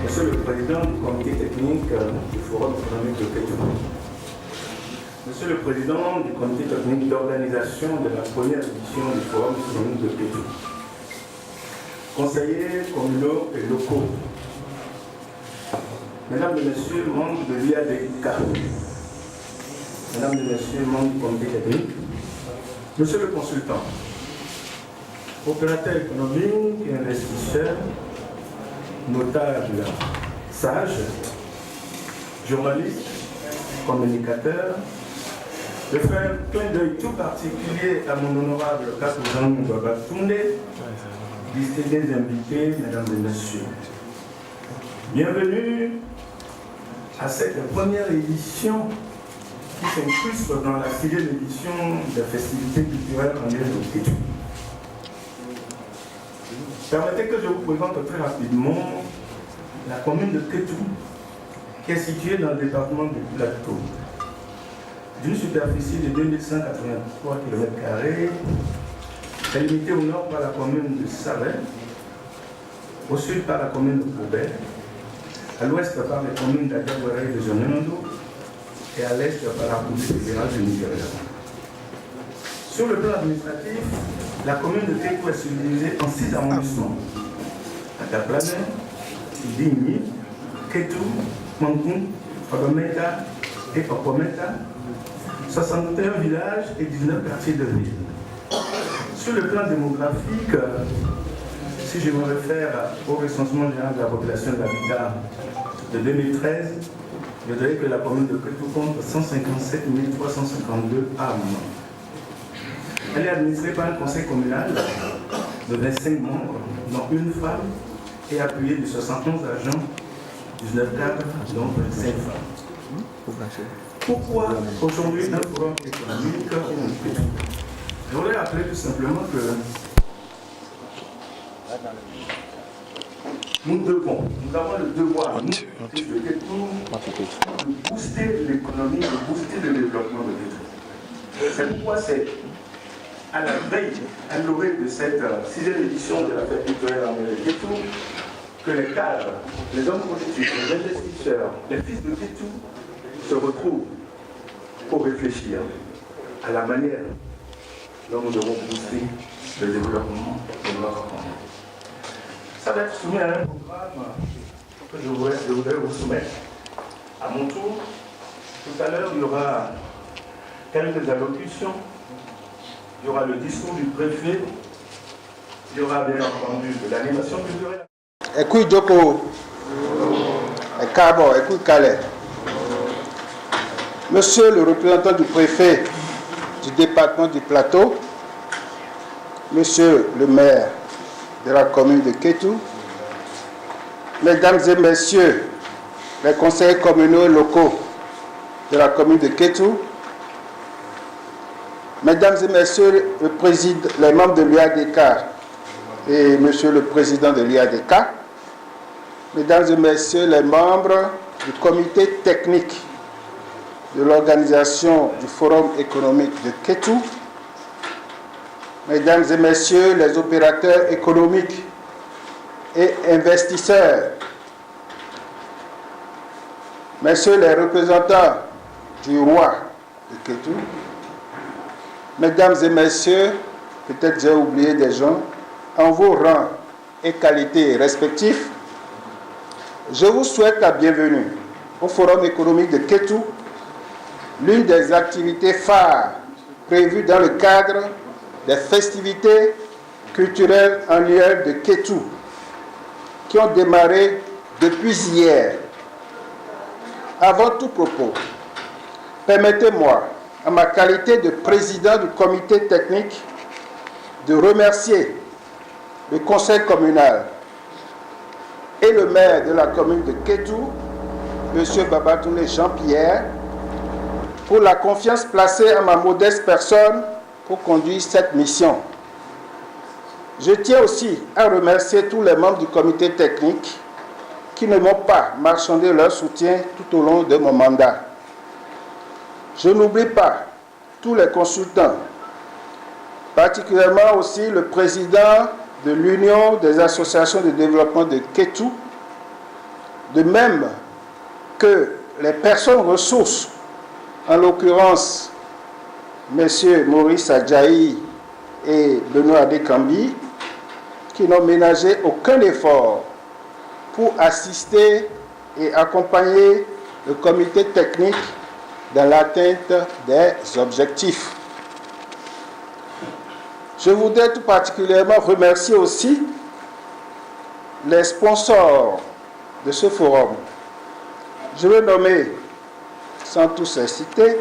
Monsieur le Président du Comité technique du Forum économique de Kétou, Monsieur le Président du Comité technique d'organisation de la première édition du Forum économique de Kétou, conseillers communaux et locaux, Mesdames et Messieurs, membres de l'IADK, Mesdames et Messieurs, membres du Comité technique, Monsieur le consultant, opérateurs économiques et investisseurs, notables, sages, journalistes, communicateurs, je fais un clin d'œil tout particulier à mon honorable Kapoujan Babatunde, distingués invités, mesdames et messieurs. Bienvenue à cette première édition qui s'incruste dans la fidèle édition des festivités culturelles en lien de Kétou. Permettez que je vous présente très rapidement la commune de Kétou, qui est située dans le département du Plateau. D'une superficie de 2183 km², elle est limitée au nord par la commune de Savet, au sud par la commune de Koubert, à l'ouest par les communes d'Agagouara et de Zonendo, et à l'est par la République fédérale du Nigeria. Sur le plan administratif, la commune de Kétou est subdivisée en 6 arrondissements: Ataplané, Digny, Kétou, Mankoum, Odometa et Okometa, 61 villages et 19 quartiers de ville. Sur le plan démographique, si je me réfère au recensement général de la population d'habitat de 2013, je dirais que la commune de Kétou compte 157 352 âmes. Elle est administrée par un conseil communal de 25 membres, dont une femme, et appuyée de 71 agents, 19 cadres, dont 25 femmes. Pourquoi aujourd'hui un forum économique? Je voudrais rappeler tout simplement que nous avons le devoir, nous, de booster l'économie, de booster le développement de Kétou. C'est pourquoi c'est à la veille, à l'orée de cette 6e édition de la fête culturelle en Kétou, que les cadres, les hommes politiques, les investisseurs, les fils de Kétou se retrouvent pour réfléchir à la manière dont nous devons booster le développement de notre monde. Ça va être soumis à un programme que je voudrais vous soumettre. À mon tour, tout à l'heure, il y aura quelques allocutions, il y aura le discours du préfet, il y aura bien entendu de l'animation culturelle. Écoute Joko, Cabo, écoute Calais. Monsieur le représentant du préfet du département du Plateau, Monsieur le maire de la commune de Kétou, Mesdames et Messieurs les conseillers communaux et locaux de la commune de Kétou, Mesdames et Messieurs les membres de l'IADK et Monsieur le Président de l'IADK, Mesdames et Messieurs les membres du comité technique de l'organisation du Forum économique de Kétou, Mesdames et Messieurs les opérateurs économiques et investisseurs, Messieurs les représentants du roi de Kétou, Mesdames et Messieurs, peut-être j'ai oublié des gens, en vos rangs et qualités respectifs, je vous souhaite la bienvenue au Forum économique de Kétou, l'une des activités phares prévues dans le cadre des festivités culturelles annuelles de Kétou, qui ont démarré depuis hier. Avant tout propos, permettez-moi, en ma qualité de président du comité technique, de remercier le conseil communal et le maire de la commune de Kétou, M. Babatunde Jean-Pierre, pour la confiance placée en ma modeste personne pour conduire cette mission. Je tiens aussi à remercier tous les membres du comité technique qui ne m'ont pas marchandé leur soutien tout au long de mon mandat. Je n'oublie pas tous les consultants, particulièrement aussi le président de l'Union des associations de développement de Kétou, de même que les personnes ressources, en l'occurrence M. Maurice Adjaï et Benoît Adekambi, qui n'ont ménagé aucun effort pour assister et accompagner le comité technique dans l'atteinte des objectifs. Je voudrais tout particulièrement remercier aussi les sponsors de ce forum. Je vais nommer, sans tous les citer,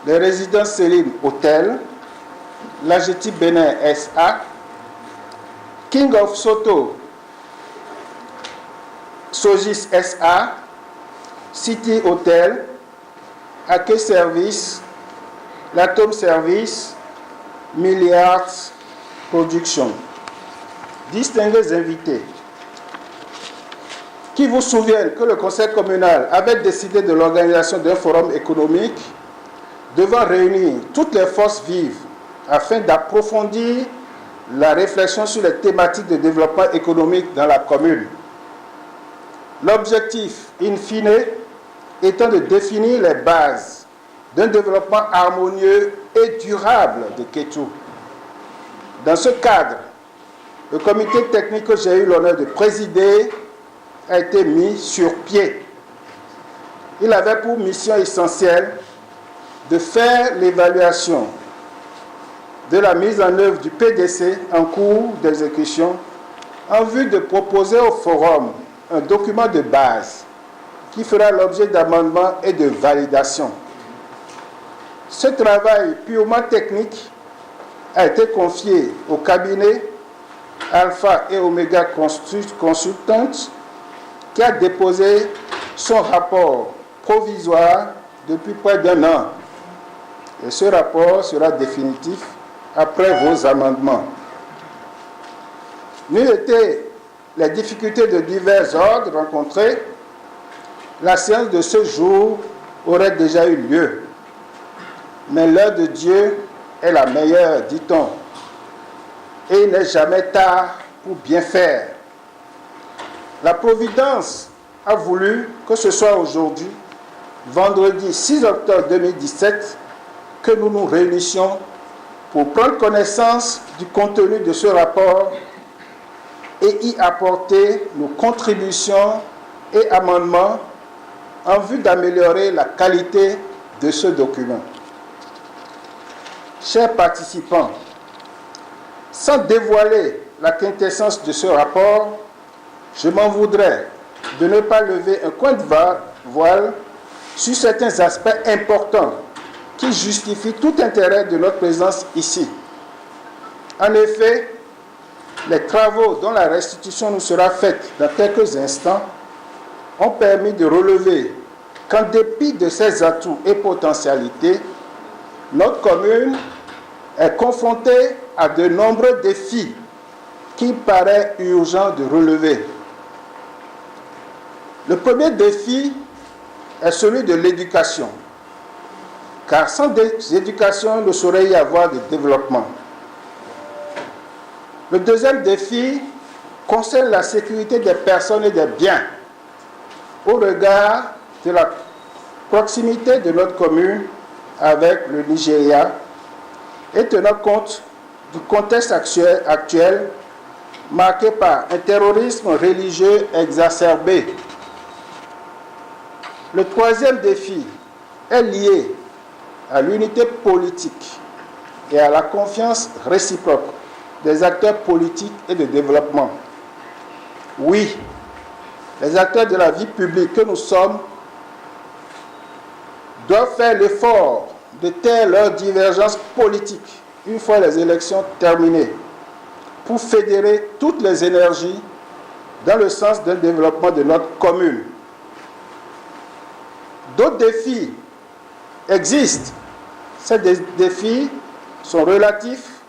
les résidences Céline Hôtel, l'AGETI Bénin SA, King of Soto, Sogis SA, City Hotel, Ake Service, l'Atom Service, Milliards Production. Distingués invités, qui vous souviennent que le Conseil communal avait décidé de l'organisation d'un forum économique devant réunir toutes les forces vives afin d'approfondir la réflexion sur les thématiques de développement économique dans la commune. L'objectif, in fine, étant de définir les bases d'un développement harmonieux et durable de Kétou. Dans ce cadre, le comité technique que j'ai eu l'honneur de présider a été mis sur pied. Il avait pour mission essentielle de faire l'évaluation de la mise en œuvre du PDC en cours d'exécution en vue de proposer au forum un document de base qui fera l'objet d'amendements et de validation. Ce travail purement technique a été confié au cabinet Alpha et Omega Consultants qui a déposé son rapport provisoire depuis près d'1 an. Et ce rapport sera définitif après vos amendements. N'eût été les difficultés de divers ordres rencontrées, la séance de ce jour aurait déjà eu lieu. Mais l'heure de Dieu est la meilleure, dit-on. Et il n'est jamais tard pour bien faire. La Providence a voulu que ce soit aujourd'hui, vendredi 6 octobre 2017, que nous nous réunissions pour prendre connaissance du contenu de ce rapport et y apporter nos contributions et amendements en vue d'améliorer la qualité de ce document. Chers participants, sans dévoiler la quintessence de ce rapport, je m'en voudrais de ne pas lever un coin de voile sur certains aspects importants qui justifient tout intérêt de notre présence ici. En effet, les travaux dont la restitution nous sera faite dans quelques instants ont permis de relever qu'en dépit de ses atouts et potentialités, notre commune est confrontée à de nombreux défis qu'il paraît urgent de relever. Le premier défi est celui de l'éducation, car sans éducation, il ne saurait y avoir de développement. Le deuxième défi concerne la sécurité des personnes et des biens au regard de la proximité de notre commune avec le Nigeria et tenant compte du contexte actuel marqué par un terrorisme religieux exacerbé. Le troisième défi est lié à l'unité politique et à la confiance réciproque des acteurs politiques et de développement. Oui, les acteurs de la vie publique que nous sommes doivent faire l'effort de taire leurs divergences politiques une fois les élections terminées pour fédérer toutes les énergies dans le sens d'un développement de notre commune. D'autres défis existent. Ces défis sont relatifs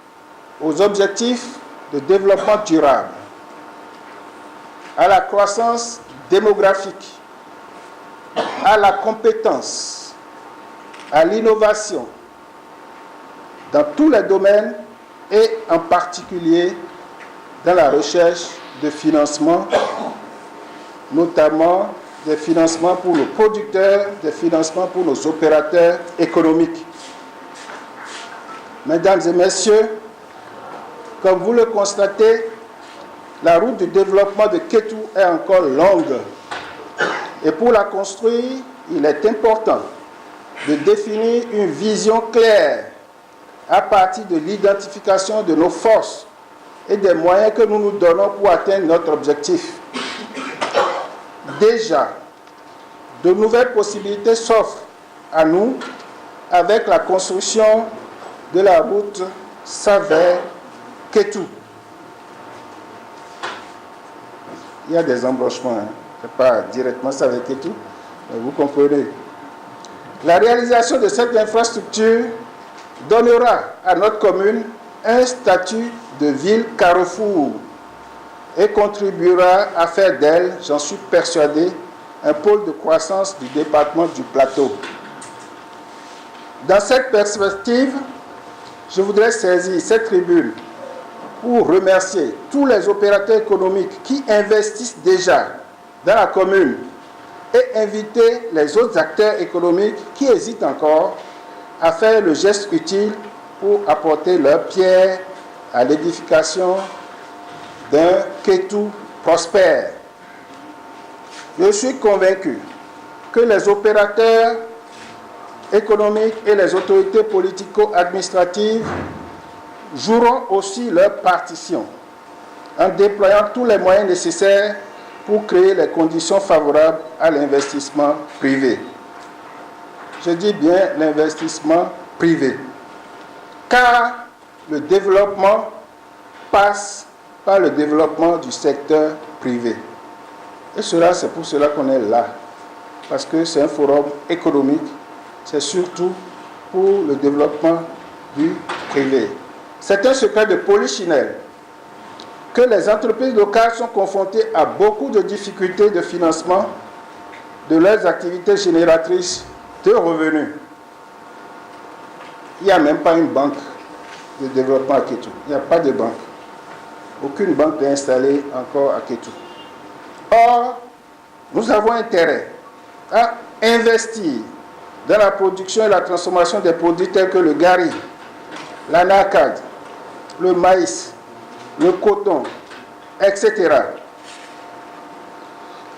aux objectifs de développement durable, à la croissance démographique, à la compétence, à l'innovation, dans tous les domaines et en particulier dans la recherche de financement, notamment des financements pour nos producteurs, des financements pour nos opérateurs économiques. Mesdames et messieurs, comme vous le constatez, la route du développement de Kétou est encore longue. Et pour la construire, il est important de définir une vision claire à partir de l'identification de nos forces et des moyens que nous nous donnons pour atteindre notre objectif. Déjà, de nouvelles possibilités s'offrent à nous avec la construction de la route Savert-Kétou. Il y a des embranchements, hein. Pas directement Savert-Kétou, mais vous comprenez. La réalisation de cette infrastructure donnera à notre commune un statut de ville carrefour et contribuera à faire d'elle, j'en suis persuadé, un pôle de croissance du département du Plateau. Dans cette perspective, je voudrais saisir cette tribune pour remercier tous les opérateurs économiques qui investissent déjà dans la commune et inviter les autres acteurs économiques qui hésitent encore à faire le geste utile pour apporter leur pierre à l'édification d'un Kétou prospère. Je suis convaincu que les opérateurs économiques et les autorités politico-administratives joueront aussi leur partition en déployant tous les moyens nécessaires pour créer les conditions favorables à l'investissement privé. Je dis bien l'investissement privé, car le développement passe par le développement du secteur privé. Et cela, c'est pour cela qu'on est là, parce que c'est un forum économique, c'est surtout pour le développement du privé. C'est un secret de polichinelle que les entreprises locales sont confrontées à beaucoup de difficultés de financement de leurs activités génératrices de revenus. Il n'y a même pas une banque de développement à Kétou. Il n'y a pas de banque. Aucune banque n'est installée encore à Kétou. Or, nous avons intérêt à investir dans la production et la transformation des produits tels que le gari, l'anacade, le maïs, le coton, etc.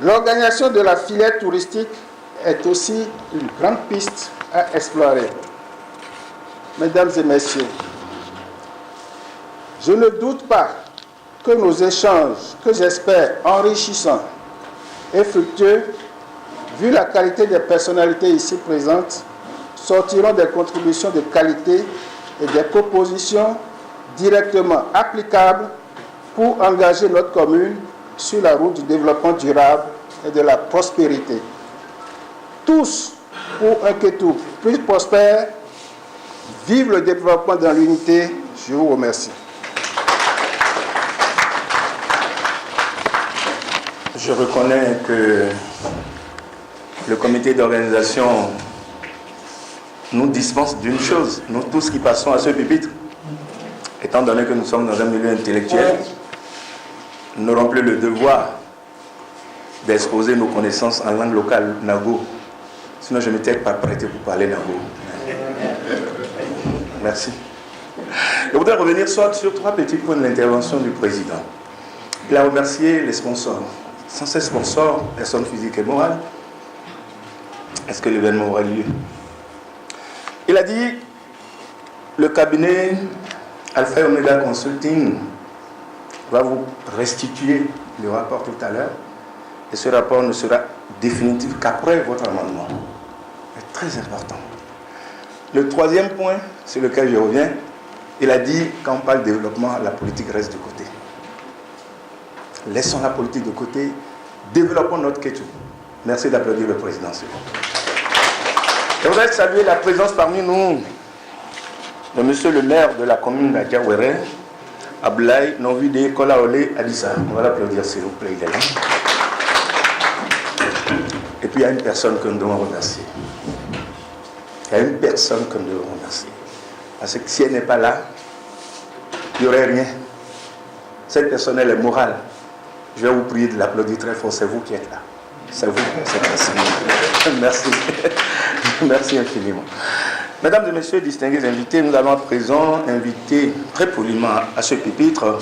L'organisation de la filière touristique est aussi une grande piste à explorer. Mesdames et messieurs, je ne doute pas que nos échanges, que j'espère enrichissants et fructueux, vu la qualité des personnalités ici présentes, sortiront des contributions de qualité et des propositions directement applicables pour engager notre commune sur la route du développement durable et de la prospérité. Tous pour un Kétou plus prospère. Vive le développement dans l'unité. Je vous remercie. Je reconnais que le comité d'organisation nous dispense d'une chose, nous tous qui passons à ce pupitre, étant donné que nous sommes dans un milieu intellectuel, nous n'aurons plus le devoir d'exposer nos connaissances en langue locale, Nago. Sinon, je ne m'étais pas prêté pour parler Nago. Merci. Je voudrais revenir sur 3 petits points de l'intervention du président. Il a remercié les sponsors. Sans ces sponsors, personnes physiques et morales, est-ce que l'événement aura lieu? Il a dit, le cabinet Alpha et Omega Consulting va vous restituer le rapport tout à l'heure, et ce rapport ne sera définitif qu'après votre amendement. C'est très important. Le 3e point, sur lequel je reviens, il a dit, quand on parle de développement, la politique reste de côté. Laissons la politique de côté, développons notre Kétou. Merci d'applaudir le président. Je voudrais saluer la présence parmi nous de monsieur le maire de la commune d'Adjawere, Ablaï Novide Kolaole Adissa. On va l'applaudir s'il vous plaît, il est là. Et puis il y a une personne que nous devons remercier. Il y a une personne que nous devons remercier. Parce que si elle n'est pas là, il n'y aurait rien. Cette personne, elle est morale. Je vais vous prier de l'applaudir très fort, c'est vous qui êtes là. C'est vous, c'est merci. Merci infiniment. Mesdames et messieurs, distingués invités, nous allons à présent inviter très poliment à ce pupitre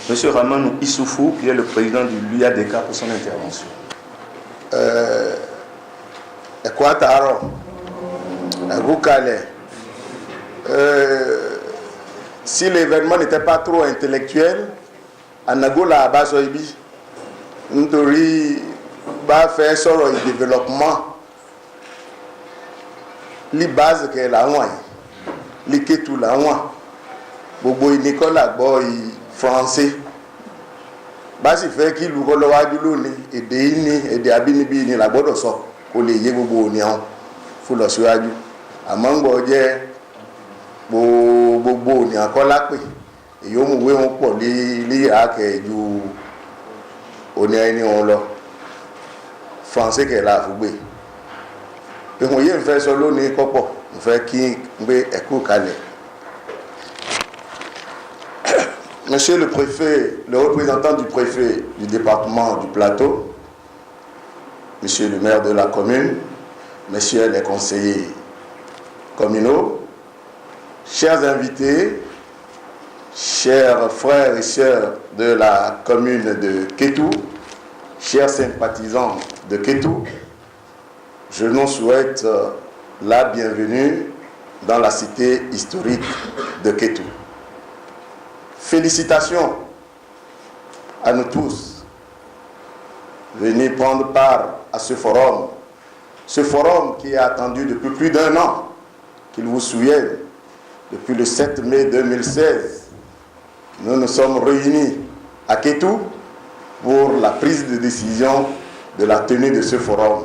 M. Ramanou Issoufou, qui est le président du LUADECA, pour son intervention. Si l'événement n'était pas trop intellectuel, Anagola Abasoibi, nous devons faire sur le développement. Les bases que la ouai, les ketou la ouai, bobo Nicolas boy français. Basi fait qu'il vous reloa du loni et des abinibi ni la bodo so ko le ye bobo ni an fu lo siwaju amango je bobo ni akola pe eyo mu we won po li ake ju oni ẹni on lo français que la fu gbe. Monsieur le préfet, le représentant du préfet du département du Plateau, monsieur le maire de la commune, messieurs les conseillers communaux, chers invités, chers frères et sœurs de la commune de Kétou, chers sympathisants de Kétou, je nous souhaite la bienvenue dans la cité historique de Kétou. Félicitations à nous tous venir prendre part à ce forum qui est attendu depuis plus d'1 an, qu'il vous souvienne, depuis le 7 mai 2016, nous nous sommes réunis à Kétou pour la prise de décision de la tenue de ce forum.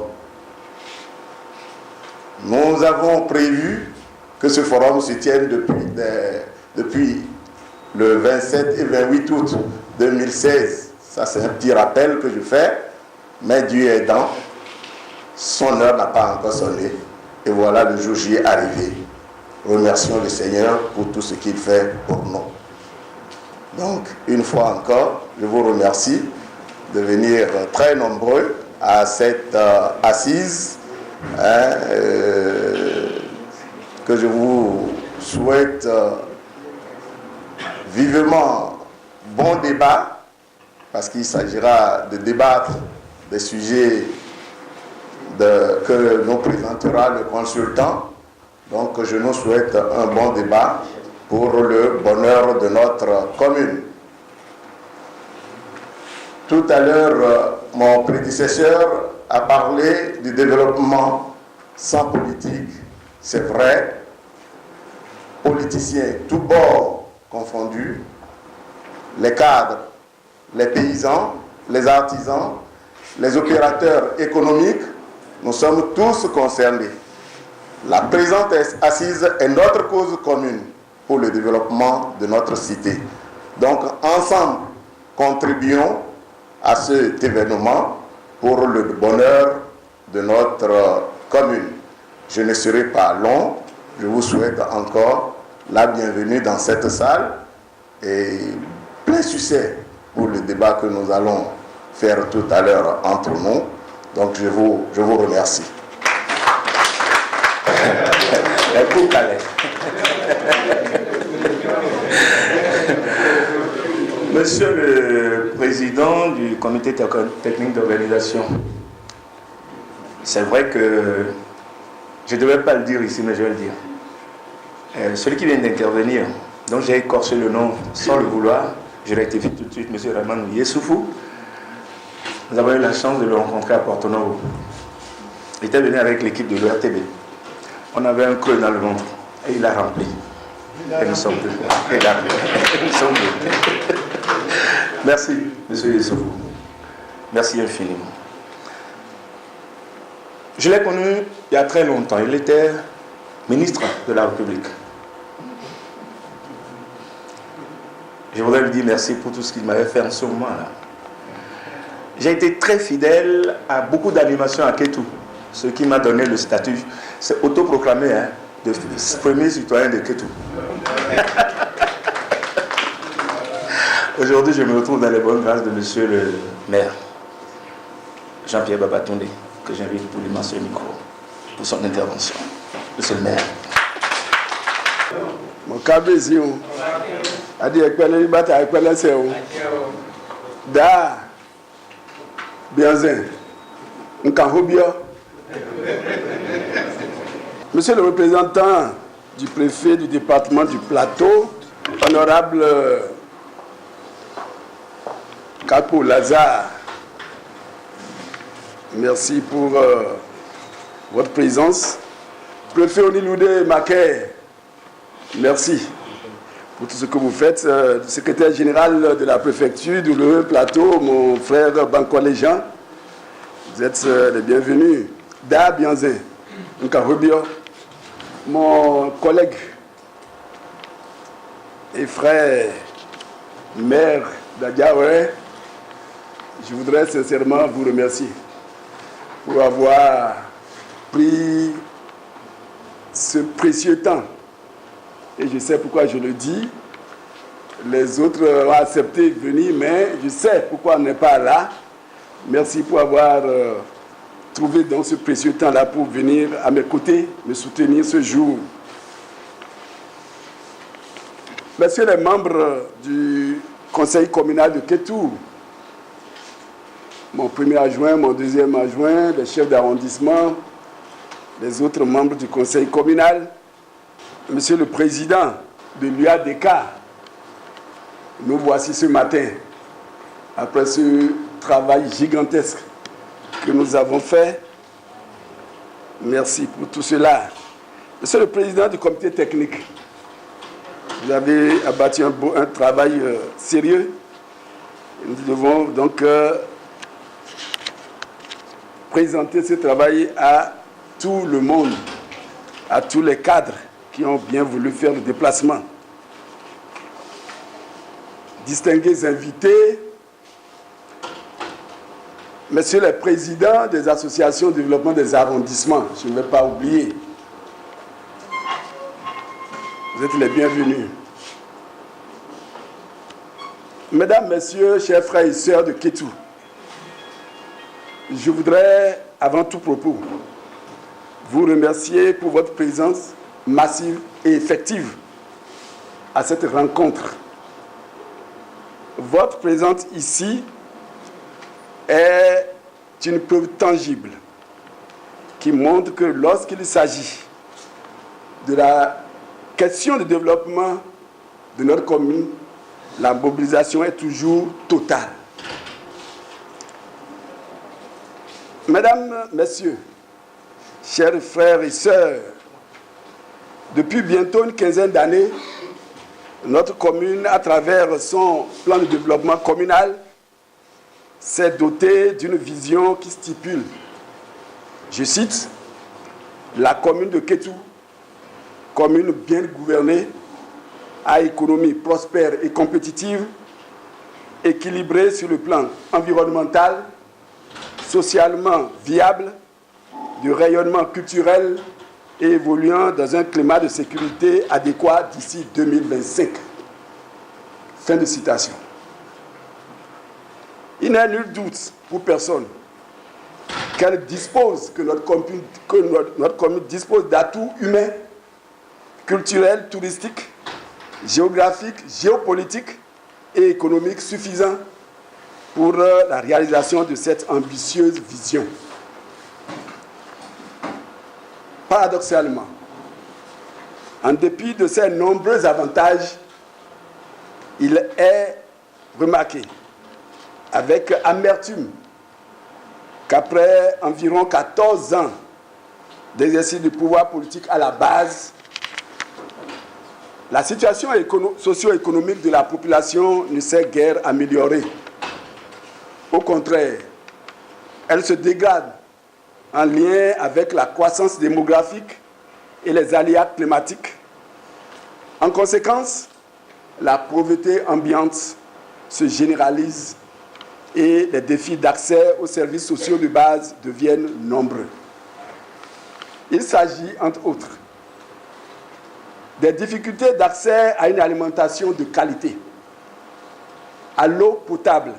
Nous avons prévu que ce forum se tienne depuis le 27 et 28 août 2016. Ça, c'est un petit rappel que je fais, mais Dieu aidant, son heure n'a pas encore sonné. Et voilà, le jour J est arrivé. Remercions le Seigneur pour tout ce qu'il fait pour nous. Donc, une fois encore, je vous remercie de venir très nombreux à cette assise. Que je vous souhaite vivement bon débat, parce qu'il s'agira de débattre des sujets que nous présentera le consultant. Donc je nous souhaite un bon débat pour le bonheur de notre commune. Tout à l'heure, mon prédécesseur a parlé du développement sans politique. C'est vrai, politiciens, tous bords confondus, les cadres, les paysans, les artisans, les opérateurs économiques, nous sommes tous concernés. La présente assise est notre cause commune pour le développement de notre cité. Donc, ensemble, contribuons à cet événement pour le bonheur de notre commune. Je ne serai pas long. Je vous souhaite encore la bienvenue dans cette salle et plein succès pour le débat que nous allons faire tout à l'heure entre nous. Donc je vous remercie. Monsieur le Président du comité technique d'organisation, c'est vrai que je ne devais pas le dire ici, mais je vais le dire. Celui qui vient d'intervenir, dont j'ai écorché le nom sans le vouloir, je rectifie tout de suite, M. Ramanou Issoufou. Nous avons eu la chance de le rencontrer à Porto Novo. Il était venu avec l'équipe de l'URTB. On avait un creux dans le ventre et il a rempli. Et nous sommes deux. Nous sommes deux. Merci, M. Issoufou. Merci infiniment. Je l'ai connu il y a très longtemps. Il était ministre de la République. Je voudrais lui dire merci pour tout ce qu'il m'avait fait en ce moment-là. J'ai été très fidèle à beaucoup d'animations à Kétou. Ce qui m'a donné le statut, c'est autoproclamé de premier citoyen de Kétou. Aujourd'hui, je me retrouve dans les bonnes grâces de monsieur le maire, Jean-Pierre Babatunde, que j'invite pour lui lancer le micro, pour son intervention. Monsieur le maire. Mon cabézi, a dit que les batailles, que les séos. Da, bien zen, Monsieur le représentant du préfet du département du Plateau, honorable Capo Lazare, merci pour votre présence. Préfet Oniloude Maquet, merci pour tout ce que vous faites. Secrétaire général de la préfecture du Plateau, mon frère Bankole Jean, vous êtes les bienvenus. Da Bianzé, mon collègue et frère maire d'Adiawé, je voudrais sincèrement vous remercier pour avoir pris ce précieux temps. Et je sais pourquoi je le dis. Les autres ont accepté de venir, mais je sais pourquoi on n'est pas là. Merci pour avoir trouvé dans ce précieux temps-là pour venir à mes côtés, me soutenir ce jour. Messieurs les membres du conseil communal de Kétou, mon premier adjoint, mon deuxième adjoint, les chefs d'arrondissement, les autres membres du conseil communal, monsieur le président de l'UADK, nous voici ce matin, après ce travail gigantesque que nous avons fait. Merci pour tout cela. Monsieur le président du comité technique, vous avez abattu un travail sérieux. Nous devons donc présenter ce travail à tout le monde, à tous les cadres qui ont bien voulu faire le déplacement. Distingués invités, messieurs les présidents des associations de développement des arrondissements, je ne vais pas oublier, vous êtes les bienvenus. Mesdames, messieurs, chers frères et sœurs de Kétou, je voudrais, avant tout propos, vous remercier pour votre présence massive et effective à cette rencontre. Votre présence ici est une preuve tangible qui montre que lorsqu'il s'agit de la question de développement de notre commune, la mobilisation est toujours totale. Mesdames, Messieurs, chers frères et sœurs, depuis bientôt une quinzaine d'années, notre commune, à travers son plan de développement communal, s'est dotée d'une vision qui stipule, je cite, la commune de Kétou, commune bien gouvernée, à économie prospère et compétitive, équilibrée sur le plan environnemental, socialement viable, de rayonnement culturel et évoluant dans un climat de sécurité adéquat d'ici 2025. Fin de citation. Il n'est nul doute pour personne que notre commune dispose d'atouts humains, culturels, touristiques, géographiques, géopolitiques et économiques suffisants pour la réalisation de cette ambitieuse vision. Paradoxalement, en dépit de ces nombreux avantages, il est remarqué avec amertume qu'après environ 14 ans d'exercice du pouvoir politique à la base, la situation socio-économique de la population ne s'est guère améliorée. Au contraire, elle se dégrade en lien avec la croissance démographique et les aléas climatiques. En conséquence, la pauvreté ambiante se généralise et les défis d'accès aux services sociaux de base deviennent nombreux. Il s'agit, entre autres, des difficultés d'accès à une alimentation de qualité, à l'eau potable,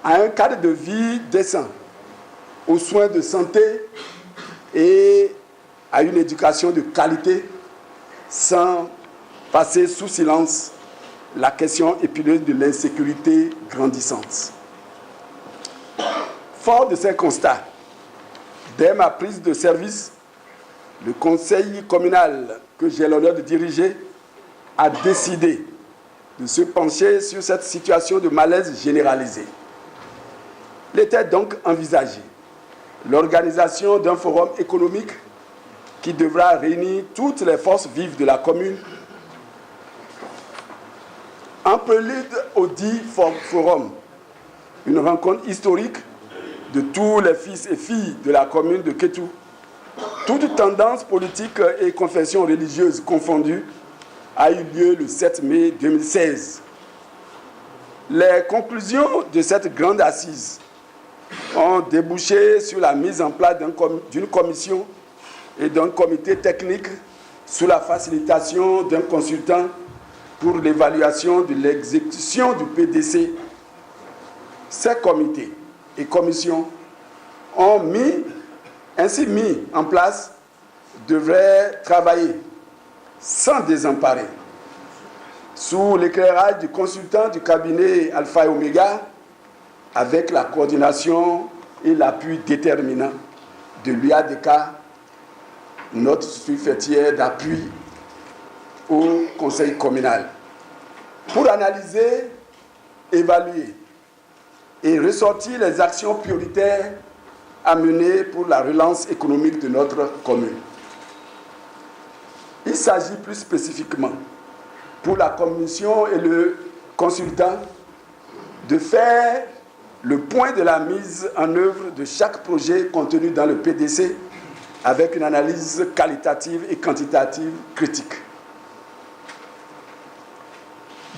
à un cadre de vie décent, aux soins de santé et à une éducation de qualité, sans passer sous silence la question épineuse de l'insécurité grandissante. Fort de ces constats, dès ma prise de service, le conseil communal que j'ai l'honneur de diriger a décidé de se pencher sur cette situation de malaise généralisé. Il était donc envisagé l'organisation d'un forum économique qui devra réunir toutes les forces vives de la commune. En prélude au dit forum, une rencontre historique de tous les fils et filles de la commune de Kétou, toutes tendances politiques et confessions religieuses confondues, a eu lieu le 7 mai 2016. Les conclusions de cette grande assise ont débouché sur la mise en place d'une commission et d'un comité technique sous la facilitation d'un consultant pour l'évaluation de l'exécution du PDC. Ces comités et commissions ont ainsi mis en place devraient travailler sans désemparer, sous l'éclairage du consultant du cabinet Alpha et Omega, avec la coordination et l'appui déterminant de l'UADK, notre structure d'appui au conseil communal, pour analyser, évaluer et ressortir les actions prioritaires à mener pour la relance économique de notre commune. Il s'agit plus spécifiquement pour la commission et le consultant de faire le point de la mise en œuvre de chaque projet contenu dans le PDC avec une analyse qualitative et quantitative critique.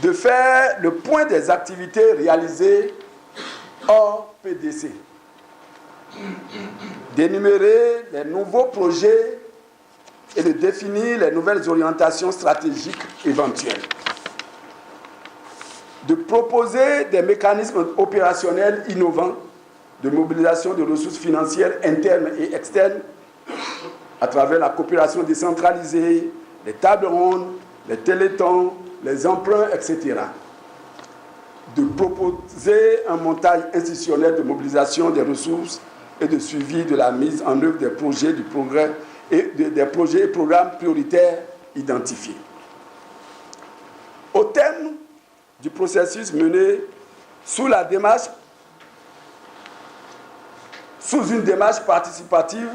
De faire le point des activités réalisées hors PDC. D'énumérer les nouveaux projets et de définir les nouvelles orientations stratégiques éventuelles. De proposer des mécanismes opérationnels innovants de mobilisation de ressources financières internes et externes à travers la coopération décentralisée, les tables rondes, les téléthons, les emprunts, etc. De proposer un montage institutionnel de mobilisation des ressources et de suivi de la mise en œuvre des projets du progrès et des projets et programmes prioritaires identifiés. Au terme du processus mené sous une démarche participative,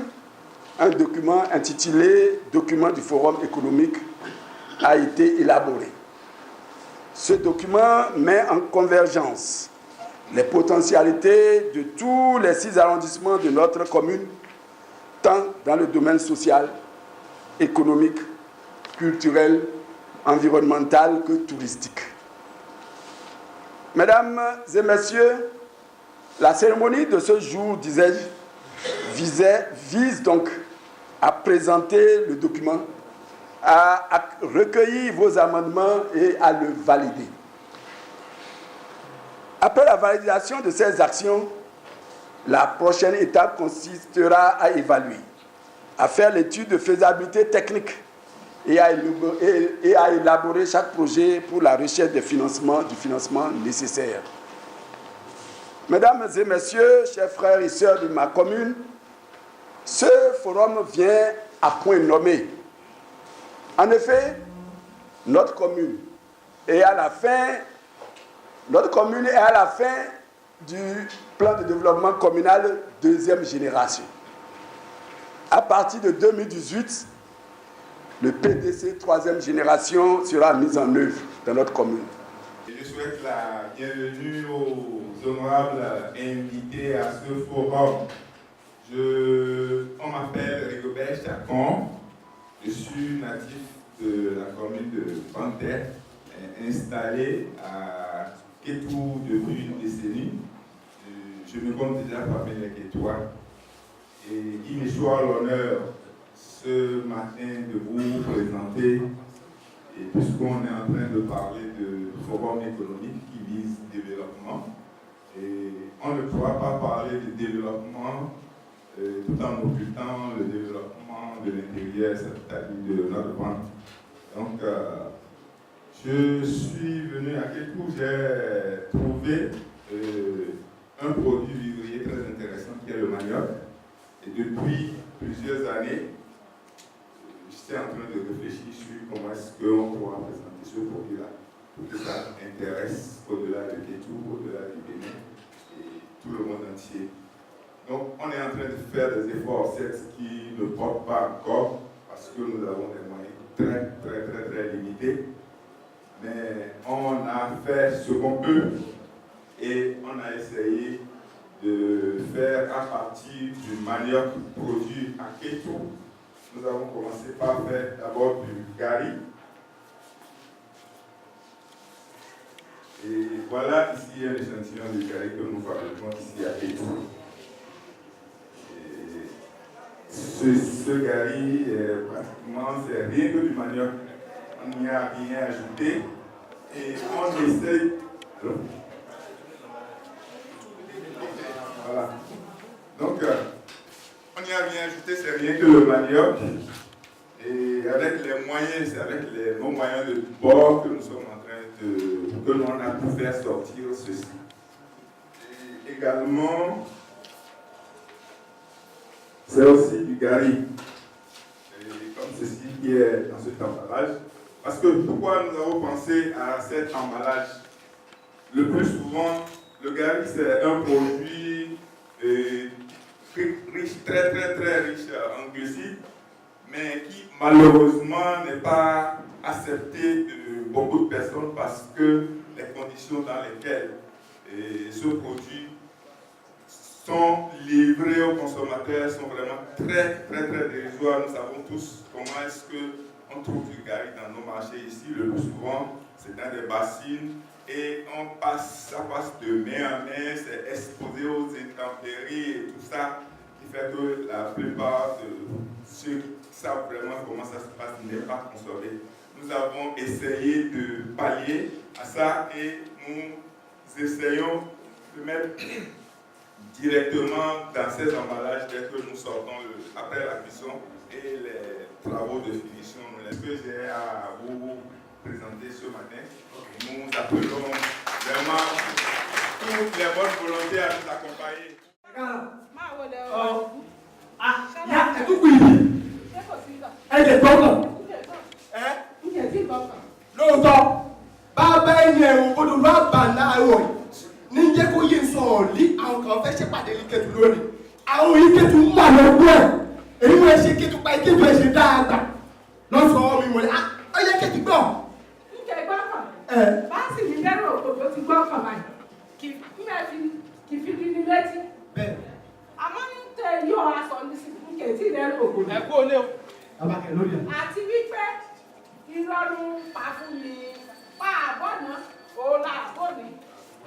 un document intitulé « Document du Forum économique » a été élaboré. Ce document met en convergence les potentialités de tous les 6 arrondissements de notre commune, tant dans le domaine social, économique, culturel, environnemental que touristique. Mesdames et messieurs, la cérémonie de ce jour, disais-je, vise donc à présenter le document, à recueillir vos amendements et à le valider. Après la validation de ces actions, la prochaine étape consistera à évaluer, à faire l'étude de faisabilité technique et à élaborer chaque projet pour la recherche du financement nécessaire. Mesdames et messieurs, chers frères et sœurs de ma commune, ce forum vient à point nommé. En effet, notre commune est à la fin du plan de développement communal deuxième génération. À partir de 2018, le PDC troisième génération sera mis en œuvre dans notre commune. Je souhaite la bienvenue aux honorables invités à ce forum. On m'appelle Rigobert Chacon. Je suis natif de la commune de Panthère, installé à Kétou depuis une décennie. Je me compte déjà parmi les Kétois. Et il me soit l'honneur ce matin de vous présenter Et puisqu'on est en train de parler de forum économique qui vise développement, et on ne pourra pas parler de développement tout en occultant le développement de l'intérieur, c'est-à-dire de notre vente. Donc, je suis venu à Kétou, j'ai trouvé un produit vivrier très intéressant qui est le manioc. Et depuis plusieurs années, j'étais en train de réfléchir sur comment est-ce qu'on pourra présenter ce produit-là pour que ça intéresse au-delà de Kétou, au-delà du Bénin et tout le monde entier. Donc, on est en train de faire des efforts, certes, qui ne portent pas encore parce que nous avons des moyens très limités. Mais on a fait ce qu'on peut et on a essayé de faire à partir du manioc produit à Kétou. Nous avons commencé par faire d'abord du gari. Et voilà ici un échantillon de gari que nous fabriquons ici à Kétou. Ce gari, pratiquement, c'est rien que du manioc. On n'y a rien ajouté. Et on essaye. Voilà. Donc, on n'y a rien ajouté, c'est rien que le manioc. Et avec les moyens, c'est avec nos moyens de bord que nous sommes en train que l'on a pu faire sortir ceci. Et également, c'est aussi du gari. Et comme ceci qui est dans cet emballage. Parce que pourquoi nous avons pensé à cet emballage? Le plus souvent, le gari, c'est un produit riche, très riche en glucides, mais qui malheureusement n'est pas accepté de beaucoup de personnes parce que les conditions dans lesquelles ce produit sont livrés aux consommateurs sont vraiment très dérisoires. Nous savons tous comment est-ce qu'on trouve du gari dans nos marchés ici. Le plus souvent, c'est dans des bassines et ça passe de main en main, c'est exposé aux intempéries et tout ça, qui fait que la plupart de ceux qui savent vraiment comment ça se passe n'est pas consommé. Nous avons essayé de pallier à ça et nous essayons de mettre directement dans ces emballages dès que nous sortons après la cuisson et les travaux de finition. Ce que j'ai à vous présenter ce matin, nous appelons vraiment toutes les bonnes volontés à nous accompagner. Ninjẹ́ kó yé sọ̀rọ̀ lí àwọn kan fẹ́ ṣèpàdé ní Kétu lónìí. Àwọn yìí Kétu ń wà lọ́gbọ́ ẹ̀. Èyí wọ́n ṣe Kétu pa Kétu ẹ̀ ṣe dáadáa. Lọ́sọ̀ mi wọlé. Ó yẹ Kétu gbọ́. Ǹjẹ́ gbọ́ kàn? Báàsì mi lẹ́rù òkòtò ti gbọ́ kàn báyìí. Kì í fi di ní létí. Àmọ́ ń tẹ yóò aṣọ ní sí fún Kétu lẹ́rù òkòtò. Ẹ kú olé o. Abákẹ́ lórí ẹ̀. Àti wípé ìrọ̀rùn pa fún mi. Pa àbọ̀ náà, òun là àbọ̀ ni.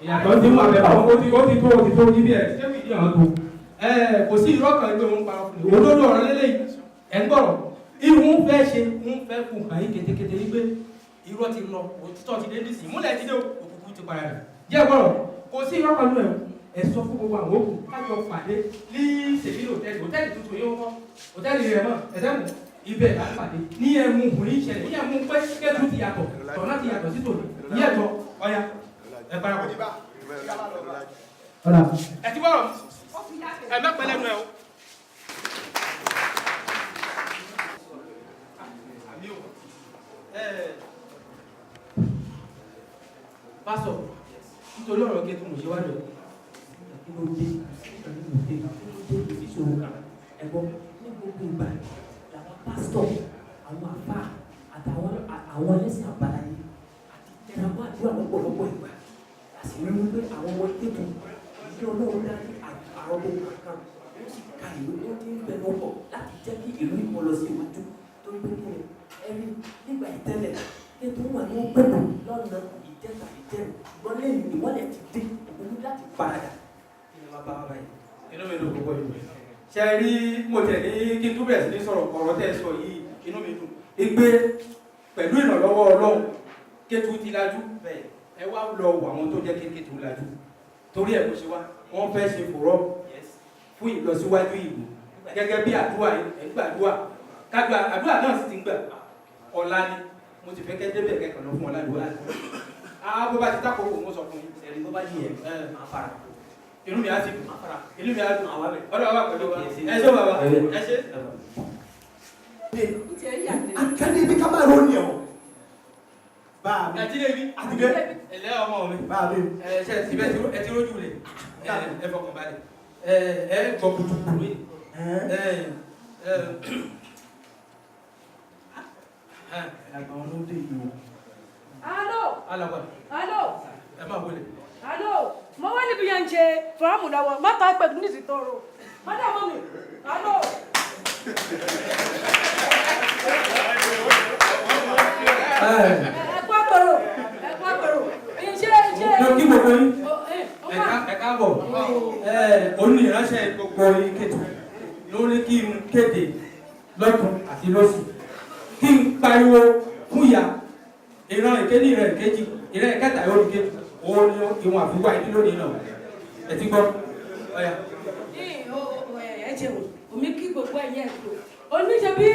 Ìyàtọ̀ tí wọ́n bẹ̀rẹ̀ àwọn ó ti tó yí bí ẹ̀ ṣé wìdí àwọn tó kò sí irọ́ kan ẹgbẹ́ òun parọ́ fún mi olórí ọ̀rọ̀ lélẹ́yìí ẹ̀ ń gbọ́rọ̀ irun fẹ́ ṣe ń fẹ́ kù hàn yín kétékété wípé irọ́ ti lọ òtítọ́ ti dé nísì ìmúlẹ̀ ti dé òkùnkùn ti padà rẹ̀ jẹ́ gbọ́rọ̀ kò sí irọ́ kan lóyún ẹ̀ sọ fún gbogbo àwọn òkú kájọ pàdé ní sèbí hòtẹ́ẹ̀lì tuntun yóò kọ́ hòtẹ́ẹ̀lì rẹ̀ mọ́ ẹ̀sẹ̀mù ibẹ̀ láti pàdé ní ẹ̀mú hùn ìṣẹ̀lẹ̀ ní ẹ̀mú pé Kétu ti yàtọ̀ tọ̀nà ti yàtọ̀ sí tòní ní ẹ̀tọ́ ọya ẹ para kò. Ẹ ti bọ̀rọ̀ ẹ mẹ́pẹ́ lẹ́nu ẹ o. Pásọ̀ nítorí ọ̀rọ̀ Kétu mo ṣe wá lọ kí ló dé ìṣòro kan ẹ̀gbọ́n ní gbogbo ìgbà làwọn pásítọ̀ àwọn àfà àtàwọn ẹlẹ́sìn àbáláyé àti tẹ̀rámọ́ àdúrà lọ́pọ̀lọpọ̀ ìgbà àṣírí wípé àwọn ọmọ Kétu ìdí Ọlọ́run dání àwọn ọmọ kankan ó sì ka ìlú tó ti ń bẹnu ọkọ̀ láti jẹ́ kí ìlú ìmọ̀ lọ sí iwájú tó ń gbé ní ẹ̀rí nígbà ìtẹ́lẹ̀ Kétu wà ní pẹ̀lú lọ́nà ìjẹta ìjẹun ṣùgbọ́n lẹ́yìn ìwọ́lẹ̀ ti dé òun láti paradà kí ni wọ́n bá wá báyìí. Inú mi dùn púpọ̀ yìí ṣe rí mo tẹ̀ ní kí n tó bẹ̀rẹ̀ sí ní sọ̀rọ̀ ọ̀rọ̀ tẹ́ sọ yìí inú mi dùn igbe pẹ̀lú ìrànlọ́wọ́ Ọlọ́run Kétu ti lajú bẹ́ẹ̀ ẹ wá lọ wọ àwọn tó jẹ́ Kétu lajú torí ẹ̀ kò ṣe wá wọ́n fẹ́ ṣe fòrọ́ fún ìlọsíwájú ìlú gẹ́gẹ́ bí àdúrà ẹ̀gbàdúrà kájọ àdúrà náà sì ti ń gbà ọ̀la ni mo ti fẹ́ kẹ́ débẹ̀ kẹ́kọ̀ọ́ lọ fún ọ̀la àdúrà bó bá ti tákòókò mo sọ fún yín ẹ̀rí bó bá yí ẹ̀ máa fara inú mi á ti dùn máa fara inú mi á dùn àwọn abẹ ọ̀dọ̀ wa pẹ̀lú wa ẹ ṣé bàbá ẹ ṣé. akadé bí ká máa ro ni ọ. báà mi àtidé ẹlẹ́ ọmọ mi báà mi ṣe ti bẹ ẹ ti rójú rẹ ẹ fọkàn balẹ̀ ẹ gbọ́ kutukutu yìí àgbọn ló dé yìí o. Alo. Alaba. Alo. Ẹ máa wọlé. Alo. Mo wá níbi yẹn ń ṣe fọ́ọ̀mù lọ́wọ́. Má ta pẹ̀lú ní ìsìtọ́rọ̀. Má dà mọ́ mi. Alo. Ẹ kú àpérò. Ẹ kú àpérò. Iṣẹ́. Mo kí gbogbo yín. Ẹ káàbọ̀. Olùránṣẹ́ gbogbo yín Kétu lórí kí n kéde lọ́tún àti lọ́sì. Kí n pariwo fún ìyá ìran ìkéde ìran ìkejì ìran ìkẹta yóò di Kétu òun ni ìwọ̀n àfiwá ìdí lónìí náà ẹ ti gbọ́ ọ̀yà. Ẹ jẹun omi kí gbogbo ẹ̀yẹ ẹ̀kọ́ oníṣẹ́ bí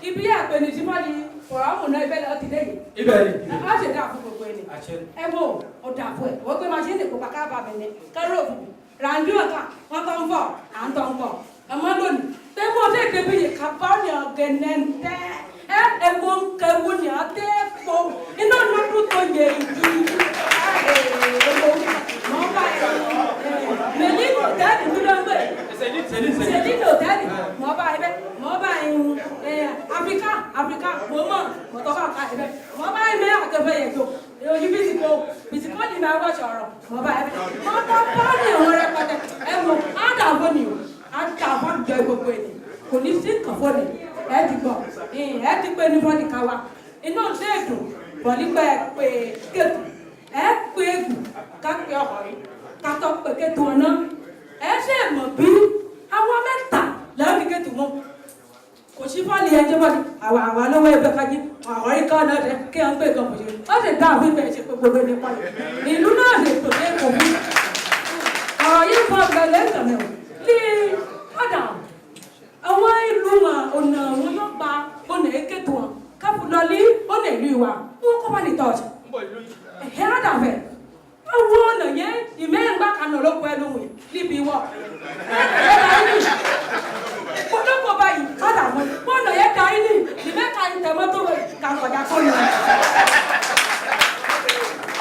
ibi àpẹni tí wọ́n di fọ̀rọ̀mù náà ibẹ̀ lọ́ọ́ ti lẹ́yìn. ibẹ̀ ni. a ṣe dáa fún gbogbo ẹni. ẹ wo ọ̀dà fún ẹ wọ́n gbé maṣíìnì kó bá káàbà mi ní káró fún mi ràǹdí ọ̀tà wọ́n tó ń bọ̀ à ń tó ń bọ̀ àmọ́ lónìí tẹ́gbọ́n ọdẹ ìdẹ́bí yìí kàbá ni ọ̀gẹ̀nẹ̀ ń tẹ́ ẹ̀gbọ́n kẹwù ni ọdẹ pọ̀ iná lọ́dún tó yẹ ìdí mọ́ bá mẹ́lí hòtẹ́ẹ̀lì tó lọ gbé sẹ́lí hòtẹ́ẹ̀lì mọ́ bá ẹbẹ́ mọ́ bá Afrika mọ́mọ́ mọ́tọ́ bá ká ẹbẹ́ mọ́ bá ẹbẹ́ àkẹfẹ́ yẹ tó èyí bìtìkọ́ ni máa wọ́ sọ̀rọ̀ mọ́ bá ẹbẹ́ mọ́ bá bọ́ọ̀lì ìwọ̀n rẹpẹtẹ ẹ̀wọ̀n àdàbọ̀ ni o àdàbọ̀ jọ gbogbo ẹni kò ní sí kàfọ́ ni ẹ ti gbọ́ ẹ ti pé ní fọ́ọ̀lì káwa iná ṣe ètò fọ́ọ̀lì pé Kétu ẹ pé egù ká pé ọkùnrin ká tọ́ pé Kétu ọ̀nà ẹ ṣe mọ̀ bí àwọn mẹ́ta lẹ́yìn ní Kétu mọ́ kò sí fọ́ọ̀lì ẹjẹ́ bọ́ọ̀lì àwọn alówó ẹgbẹ́ kájí àwọn orí kan náà kí wọ́n gbé kan kò ṣe ó sì dá àwọn ìgbẹ́ ṣe pé gbogbo ní pọ́ọ̀lì ìlú náà lè tò dé kò mú ọ̀rọ̀ yìí fọ́ gbẹ̀lẹ́ ìtàmẹ̀ ní ọ̀dà àwọn ìlú wọn ọ̀nà wọn yóò gba ọ̀nà Kétu wọn káfù lọ́lí ọ̀nà ìlú wa wọn kọ́ bá ní tọ́ọ̀ṣì ẹ̀hẹ́ àdàfẹ́ àwọn ọ̀nà yẹn ìmẹ́rìngbà kan náà ló kọ́ ẹnu wẹ̀ níbi wọ́ kótópọ̀ báyìí àdàfẹ́ ọ̀nà yẹn ka yín ní ìmẹ́ka ìtẹ̀mọ́tò kà kọjá kọ́ ni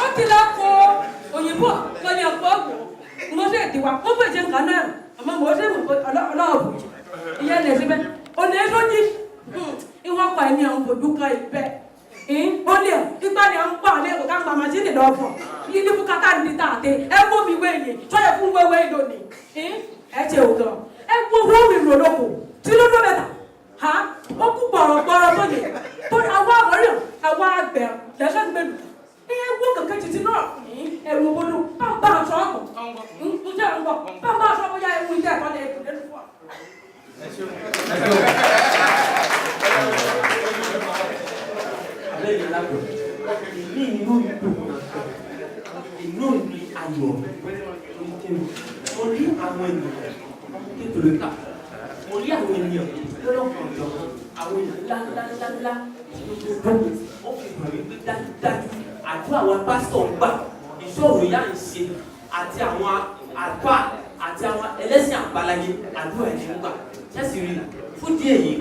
ó ti lọ kó òyìnbó lọ́ni ọ̀pọ̀ ọ̀gbọ̀n mo ṣe ìdíwà mo fẹ́ ṣe nǹkan náà àmọ́ mo ṣe mọ̀ ọlọ́ọ̀bù ìyẹn lè síbẹ̀ ọ̀nà èso jí ìwọ̀n pa ẹni àwọn òbòdú kan ìbẹ́ ó lè ìgbà ni àwọn pa àlẹ́ òkà ń pa màsíìnì lọ́fọ̀ ilé bukata ní tààtẹ ẹ wọ́n mi wéyè sọ́yẹ̀ fún wéwé lónìí ẹ ṣe òótọ́ ẹ wọ́n mi rò lóko tí ló dó mẹ́ta ha ó kú gbọ̀rọ̀gbọ̀rọ̀ tó yẹ tó àwọn àwọ̀rẹ̀ àwọn àgbẹ̀ lẹ́sẹ̀ gbẹ̀lú ẹ wọ́n kankan títí náà ẹ̀rù wọlé bá a sọ ọkọ̀ ń jẹ́ ń bọ̀ bá a sọ bóyá ewu ìjẹ́ ẹ̀kọ́ lè kú lẹ́nu fún wa. Lẹ́yìn lábọ̀ ní inú ìdùn inú ìlú ayọ̀ mo rí àwọn ènìyàn kékeré ká mo rí àwọn ènìyàn lọ́lọ́kan ọ̀jọ̀kan àwọn ènìyàn ńláńláńlá ó fi hàn wípé dájúdájú àdúrà àwọn pásítọ̀ ń gbà ìṣòro ìyá ń ṣe àti àwọn àgbà àti àwọn ẹlẹ́sìn àbáláyé àdúrà ẹ̀ ń gbà ṣẹ́sì rí fún díẹ̀ yìí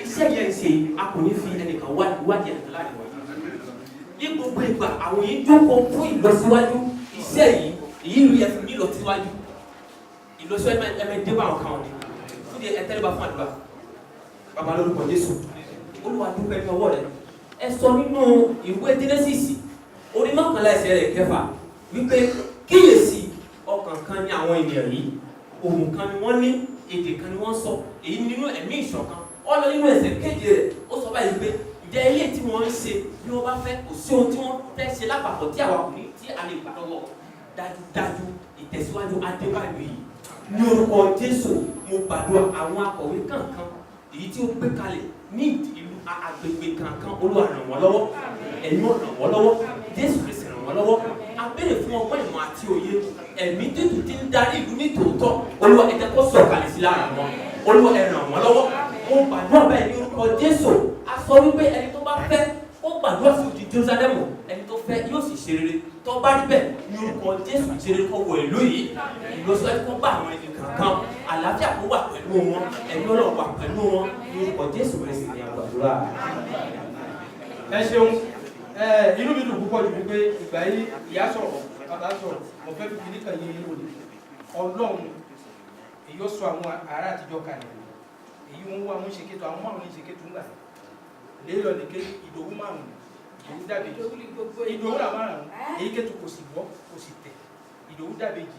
iṣẹ́ yẹn ń ṣe a kò ní fi ẹnìkan wádìí ẹ̀ka láti wájú ní gbogbo ìgbà àwọn yìí jókòó fún ìlọsíwájú iṣẹ́ yìí rí ẹ fún ìlọsíwájú ẹmẹ dé bá àwọn kan wọn fún di ẹtẹ́lẹ́bà fún àdúrà bàbá lórúkọ Jésù Olúwa dúpẹ́ ní ọwọ́ rẹ ẹ sọ nínú ìwé Jẹ́nẹ́sísì orí mọ́kànlá ẹsẹ̀ rẹ̀ kẹfà wípé kíyèsí ọkàn kan ní àwọn ènìyàn yìí ohùn kan ni wọ́n ní èdè kan ni wọ́n sọ èyí nínú ẹ̀mí ìṣọ̀kan ọlọ nínú ẹsẹ̀ kéje rẹ̀ ó sọ báyìí pé ìjẹ́ ilé tí wọ́n ń ṣe bí wọ́n bá fẹ́ kò sí ohun tí wọ́n fẹ́ ṣe lápapọ̀ tí àwa kò ní tí a lè gbà lọ́wọ́ dájúdájú ìtẹ̀síwájú adébáyọ̀ yìí ní orúkọ Jésù mo gbàdúrà àwọn akọ̀wé kankan èyí tí ó gbé kalẹ̀ ní ìlú agbègbè kankan Olúwa ràn wọ́n lọ́wọ́ ẹ̀yin ò ràn wọ́n lọ́wọ́ Jésù Kristi ràn wọ́n lọ́wọ́ a béèrè fún ọgbọ́n ìmọ̀ àti òye ẹ̀mí dídùn tí ń darí ìlú ní tòótọ́ Olúwa ẹ jẹ́ kó sọ̀kalẹ̀ sí lára wọn Olúwa ẹ ràn wọ́n lọ́wọ́ mo gbàdúrà bẹ́ẹ̀ ní orúkọ Jésù a sọ wípé ẹni tó bá fẹ́ ó gbàdúrà sí odi Jerusalem ẹni tó fẹ́ yóò sì ṣe rere tó bá rí bẹ́ẹ̀ ní orúkọ Jésù ṣe rere kó wọ ìlú yìí ìlọsíwájú kó bá àwọn ẹni kankan àlàáfíà kó wà pẹ̀lú wọn ẹ̀mí Ọlọ́run wà pẹ̀lú wọn ní orúkọ Jésù Kristi ní àgbàdúrà. Ẹ ṣeun inú mi dùn púpọ̀ jù wípé ìgbà yìí ìyá sọ̀rọ̀ bàbá sọ̀rọ̀ mo fẹ́ fi kíní kan yé yín lónìí Ọlọ́run èyí ó sọ àwọn ará àtijọ́ kalẹ̀ èyí wọn wá wọn ṣe kéto àwọn márùn ní ṣe kéto ńgbà lè lọ nìké Ìdòwú márùn Ìdòwú dàbèjì Ìdòwú là márùn èyí kéto kò sì gbọ́ kò sì tẹ̀ Ìdòwú dàbèjì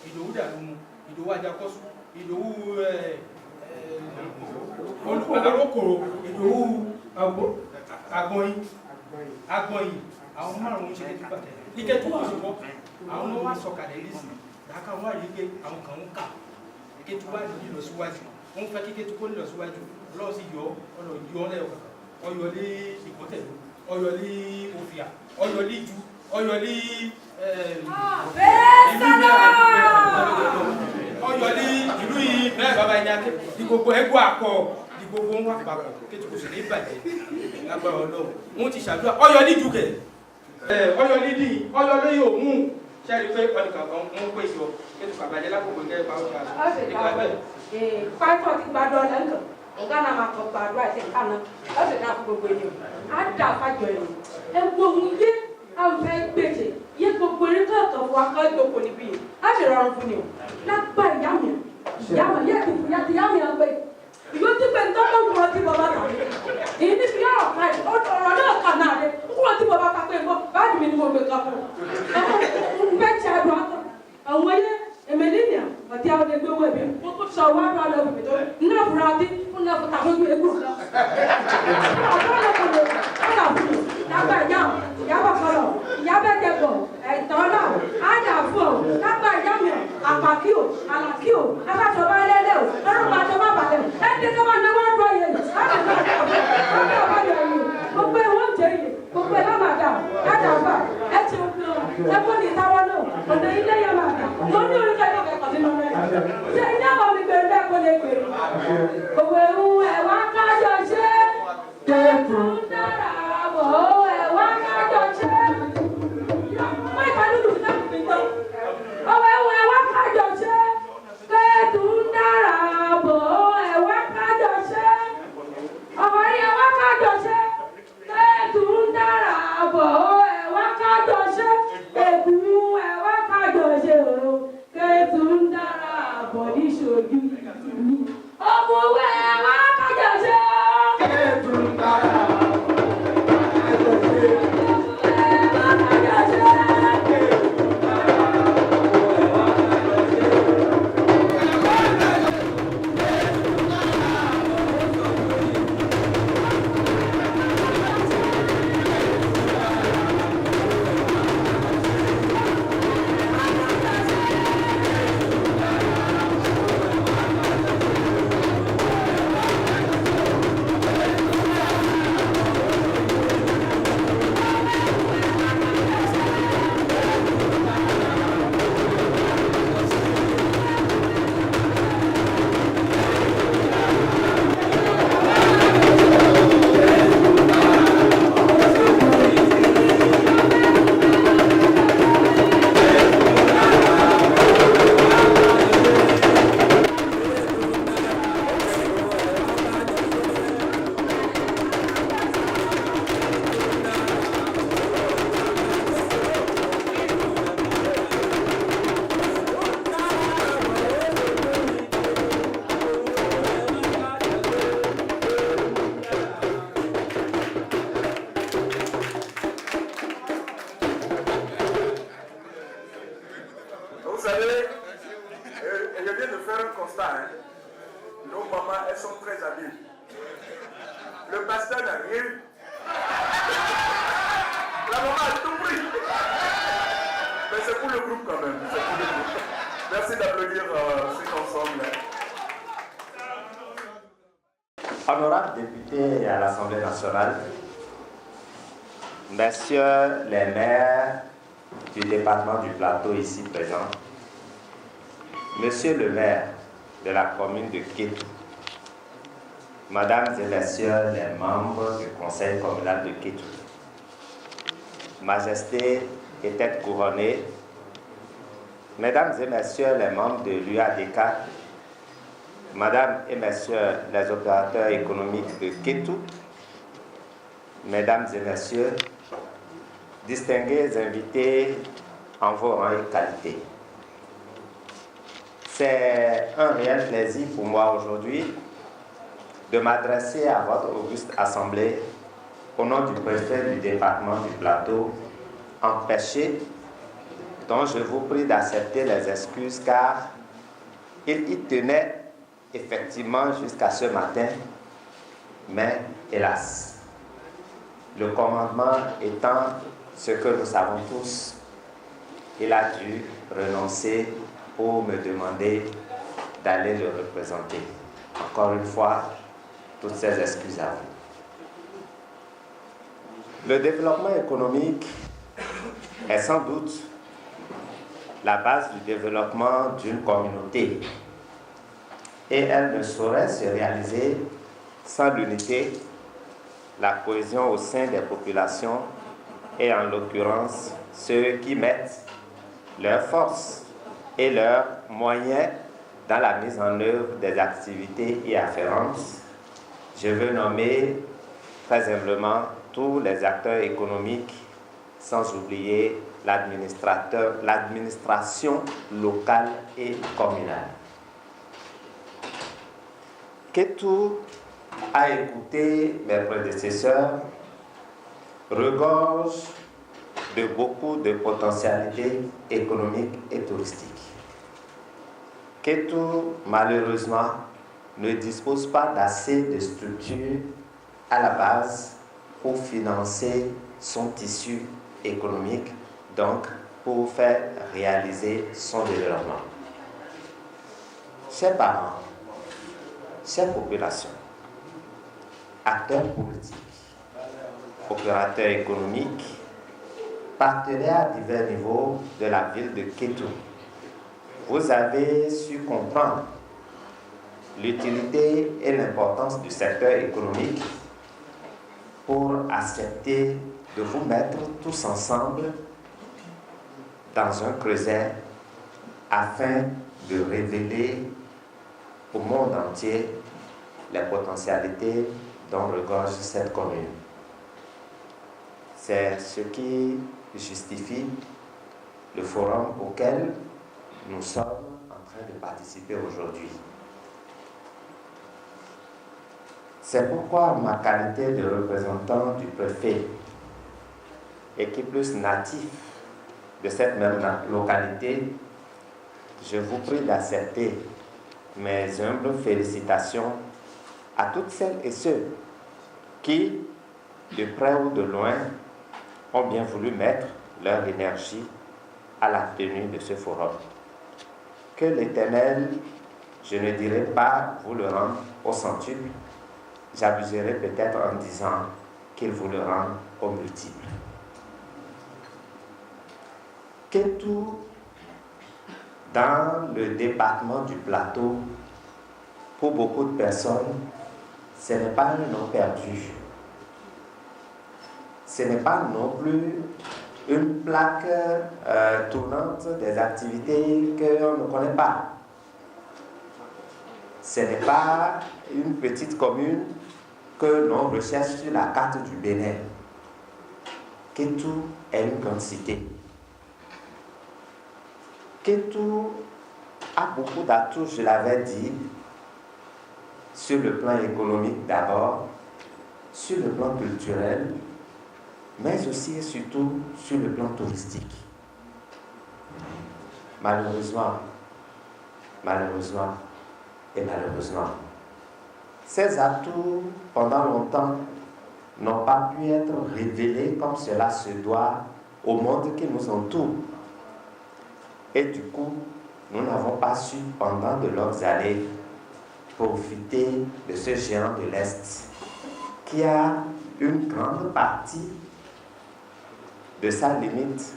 Ìdòwú dàlúmu Ìdòwú ajakọ́sù Ìdòwú olùkòrò Ìdòwú agbọ̀nyìn àwọn márùn-ún ṣe kéto pàtẹ́ ike tó wà sọ́kọ́ àwọn ọmọ wa sọ̀kalẹ̀ yìí sí dáká wọ́n wà ní pé àwọn kan ń kà ike tó wà ní ìlọsíwájú wọ́n fẹ́ kíké tó kó ní ìlọsíwájú Ọlọ́run sì yọ ọ̀nà yọ lẹ́yọ̀ ọyọ ní ìkọ́tẹ̀lú ọyọ ní òfìà ọyọ ní ìjú ọyọ ní ọyọ ní ìlú yìí bẹ́ẹ̀ bàbá ẹni akẹ́ ní gbogbo ẹgbọ́ àkọ ní gbogbo ń wà papọ̀ kéjì kò sì ní ìbàjẹ́ lágbára Ọlọ́run wọ́n ti ṣàdúrà ọyọ ní ìdúkẹ̀ ọyọ ní ìdí ọyọ ní òun ṣẹ́rí pé ọ̀nìkan kan ń pè yọ kéjì pàbàjẹ́ lákòókò gẹ́gẹ́ bá ọjà nígbà bẹ́ẹ̀. Pásítọ̀ ti gbàdọ̀ lẹ́ńkàn nǹkan náà máa kọ gbàdúrà sí nǹkan náà lọ́sẹ̀ náà fún gbogbo ènìyàn á dà fájọ ẹ̀yìn ẹ̀gbọ́n òun yé àwọn fẹ́ gbèsè yé gbogbo eré kọ̀ọ̀kan fún wa kọ́ ìjókòó níbí yìí á sì rọrùn fún ni o lágbá ìyá mi yé ìfún yá ti yá mi ọgbẹ́ ìlú tí pé tọ́lọ́ ń kúrò tí bàbá kà ní èyí ní fi ọ̀rọ̀ ká ọ̀rọ̀ náà kà náà rẹ̀ ń kúrò tí bàbá kà pé nǹkan báyìí mi ni mo gbé ká fún un ń bẹ́ ti àdùn àkọ́ àwọn yé Emelinia, ọtí àwọn ẹgbẹ́ owó ẹ̀mí, wọ́n kó sọ wá lọ́wọ́ lọ́wọ́ mi tó ní àbúrò àti fún ẹ̀fọ́ tàbí ojú egbò. Ọ̀dọ́ ọ̀lọ́kọ̀ lè ọ̀dà fún mi, lágbà ìyá ọ̀, ìyá bọ̀ fọlọ̀, ìyá bẹ́ẹ̀ dẹ̀bọ̀, ẹ̀tọ́ náà, àdà fún ọ̀, lágbà ìyá mi, àpàkí ò, àlàkí ò, abájọ bá lẹ́lẹ́ ò, lọ́rùn àjọ bá balẹ̀, ẹ̀dí tó bá náwó dọ̀ yẹ, gbogbo ẹ̀wọ̀n jẹ́ yìí, gbogbo ẹ̀ lámàdà, àdàgbà, ẹ̀ ti ń fi hàn, ẹ̀kọ́ ní ìtawọ́ náà, ọ̀dọ̀ ilé yẹn máa dà, lórí orí ṣe ní àwọn mi gbèrú bẹ́ẹ̀ kó lè gbèrú. Òwe ń ẹ̀wá kájọ ṣe kéèkù dára bò ó ẹ̀wá kájọ ṣe. Wọ́n ìkànnì lùdú náà fi tán. Òwe ń ẹ̀wá kájọ ṣe kéèkù dára bò ó ẹ̀wá kájọ ṣe. Ọ̀wọ́ rí ẹ̀wá kájọ ṣe kéèkù dára bò ó ẹ̀wá kájọ ṣe. Èkú ẹ̀wá kájọ ṣe o. Kéètù ń dára bọ̀ ní ṣojú ìlú. Ọmọ òwe wá kájọ ṣe. Kéètù ń dára bọ̀ Honorables députés à l'Assemblée nationale, messieurs les maires du département du Plateau ici présents, monsieur le maire de la commune de Kétou, mesdames et messieurs les membres du conseil communal de Kétou, majesté et tête couronnée, mesdames et messieurs les membres de l'UADK, mesdames et messieurs les opérateurs économiques de Kétou, mesdames et messieurs, distingués invités en vos rangs et qualités. C'est un réel plaisir pour moi aujourd'hui de m'adresser à votre auguste assemblée au nom du préfet du département du Plateau, empêché, dont je vous prie d'accepter les excuses car il y tenait effectivement jusqu'à ce matin, mais hélas, le commandement étant ce que nous savons tous, il a dû renoncer pour me demander d'aller le représenter. Encore une fois, toutes ces excuses à vous. Le développement économique est sans doute la base du développement d'une communauté et elle ne saurait se réaliser sans l'unité, la cohésion au sein des populations et en l'occurrence ceux qui mettent leurs forces et leurs moyens dans la mise en œuvre des activités y afférentes. Je veux nommer très humblement tous les acteurs économiques, sans oublier l'administration locale et communale. Kétou a écouté mes prédécesseurs, regorge de beaucoup de potentialités économiques et touristiques. Kétou, malheureusement, ne dispose pas d'assez de structures à la base pour financer son tissu économique, donc pour faire réaliser son développement. Chers parents, chères populations, acteurs politiques, opérateurs économiques, partenaires à divers niveaux de la ville de Kétou, vous avez su comprendre l'utilité et l'importance du secteur économique pour accepter de vous mettre tous ensemble dans un creuset afin de révéler au monde entier les potentialités dont regorge cette commune. C'est ce qui justifie le forum auquel nous sommes en train de participer aujourd'hui. C'est pourquoi ma qualité de représentant du préfet et qui plus natif de cette même localité, je vous prie d'accepter mes humbles félicitations à toutes celles et ceux qui, de près ou de loin, ont bien voulu mettre leur énergie à la tenue de ce forum. Que l'Éternel, je ne dirai pas vous le rendre au centuple, j'abuserai peut-être en disant qu'il vous le rende au multiple. Kétou, dans le département du Plateau, pour beaucoup de personnes, ce n'est pas un nom perdu. Ce n'est pas non plus une plaque tournante des activités qu'on ne connaît pas. Ce n'est pas une petite commune que l'on recherche sur la carte du Bénin. Kétou est une grande cité. Kétou a beaucoup d'atouts, je l'avais dit, sur le plan économique d'abord, sur le plan culturel, mais aussi et surtout sur le plan touristique. Malheureusement, ces atouts, pendant longtemps, n'ont pas pu être révélés comme cela se doit au monde qui nous entoure. Et du coup, nous n'avons pas su, pendant de longues années, profiter de ce géant de l'Est qui a une grande partie de sa limite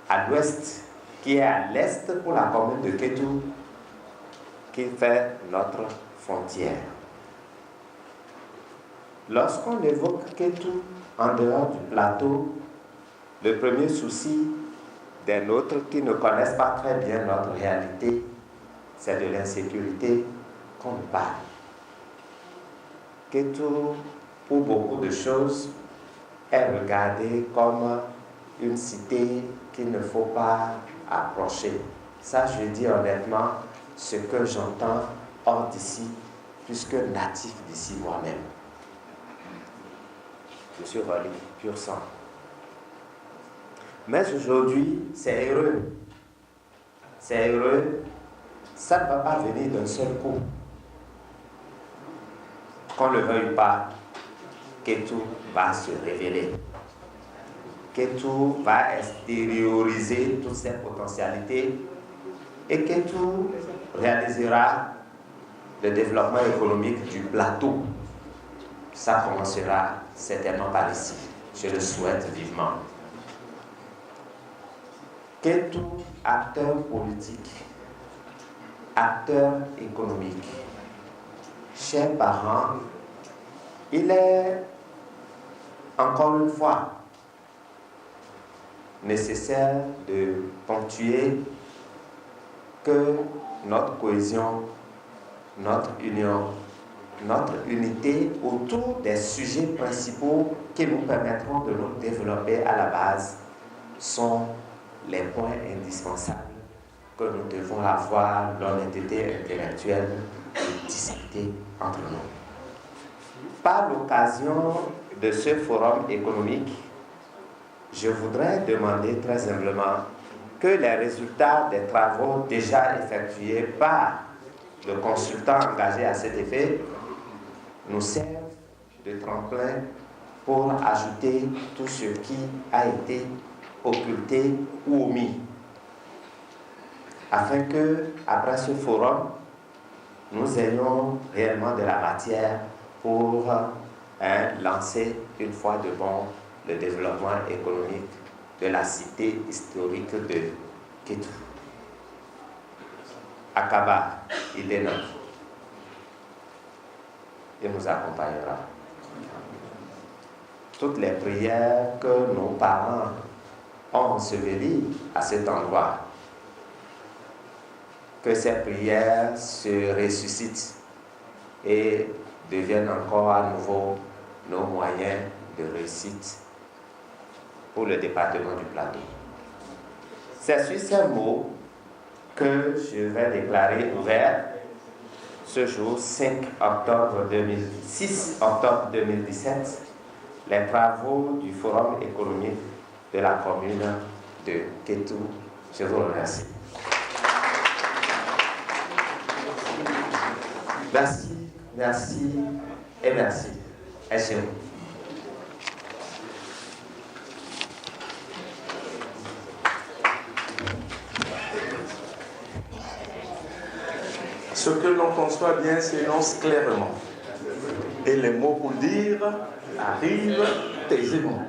à l'ouest, qui est à l'est pour la commune de Kétou, qui fait notre frontière. Lorsqu'on évoque Kétou en dehors du plateau, le premier souci des nôtres qui ne connaissent pas très bien notre réalité, c'est de l'insécurité qu'on nous parle. Kétou, pour beaucoup de choses, est regardé comme une cité qu'il ne faut pas approcher. Ça, je dis honnêtement, ce que j'entends hors d'ici, puisque natif d'ici moi-même. Je suis relié, pur sang. Mais aujourd'hui, c'est heureux. C'est heureux. Ça ne va pas venir d'un seul coup. Qu'on ne le veuille pas, Kétou va se révéler. Kétou va extérioriser toutes ses potentialités et Kétou réalisera le développement économique du plateau. Ça commencera certainement par ici. Je le souhaite vivement. Kétou, acteur politique, acteur économique, chers parents, il est encore une fois nécessaire de ponctuer que notre cohésion, notre union, notre unité autour des sujets principaux qui nous permettront de nous développer à la base sont les points indispensables que nous devons avoir l'honnêteté intellectuelle de discuter entre nous. Par l'occasion de ce forum économique, je voudrais demander très humblement que les résultats des travaux déjà effectués par le consultant engagé à cet effet nous servent de tremplin pour ajouter tout ce qui a été occulté ou omis, afin que, après ce forum, nous ayons réellement de la matière pour lancer une fois de bon le développement économique de la cité historique de Kétou. Akaba, il est notre. Il nous accompagnera. Toutes les prières que nos parents ont ensevelies à cet endroit, que ces prières se ressuscitent et deviennent encore à nouveau nos moyens de réussite pour le département du Plateau. C'est sur ces mots que je vais déclarer ouvert ce jour 6 octobre 2017 les travaux du Forum économique de la commune de Kétou. Je vous remercie. Merci, merci et merci. Et chez vous. Ce que l'on conçoit bien s'énonce clairement. Et les mots pour dire arrivent aisément.